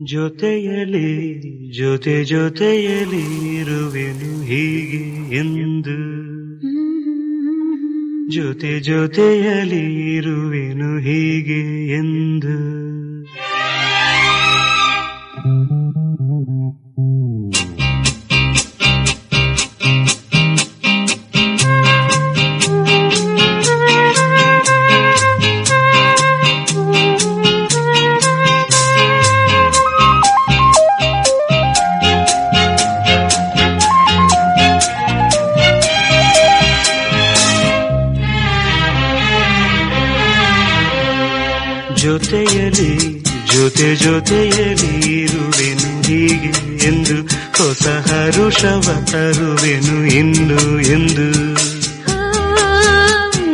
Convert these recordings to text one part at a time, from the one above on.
ಜೊತೆಯಲಿ ಜೊತೆಯಲಿ ಇರುವೆನು ಹೀಗೆ ಎಂದು ಜೊತೆಯಲಿ ಇರುವೆನು ಹೀಗೆ ಎಂದು ಜೊತೆಯಲಿ ಜೊತೆಯಲಿ ಇರುವೆನು ಹೀಗೆ ಎಂದು ಹೊಸ ಹರುಷವ ತರುವೆನು ಇನ್ನು ಎಂದು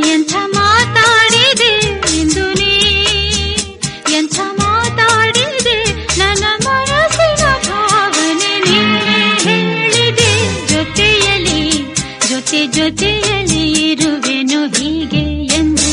ಎಂಥ ಮಾತಾಡಿದೆ ಎಂದು ನೀ ಎಂಥ ಮಾತಾಡಿದೆ ನನ್ನ ಮನಸ್ಸಿನ ಭಾವನೆ ನೀನೇ ಹೇಳಿದೆ ಜೊತೆಯಲಿ ಜೊತೆಯಲಿ ಇರುವೆನು ಹೀಗೆ ಎಂದು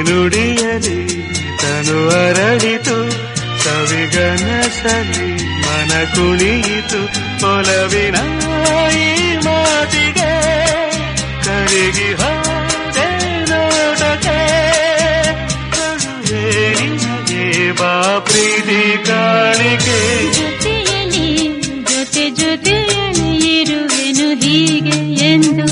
ನುಡಿಯಲಿ ತನು ಅರಳಿತು ಸವಿಗನಸಲಿ ಮನ ಕುಣಿಯಿತು ಒಲವಿನ ಈ ಮಾತಿಗೆ ಕರಗಿ ಹೋದೆ ನೋಟಕ್ಕೆ ಕರುವೆ ನಿನಗೆ ಬಾ ಪ್ರೀತಿ ಕಾಣಿಕೆ ಜೊತೆಯಲಿ ಜೊತೆಯಲಿ ಇರುವೆನು ಹೀಗೆ ಎಂದು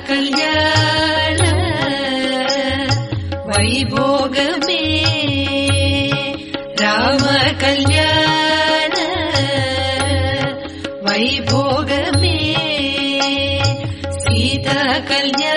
कल्याण वैभोग में राम कल्याण वैभोग में सीता कल्याण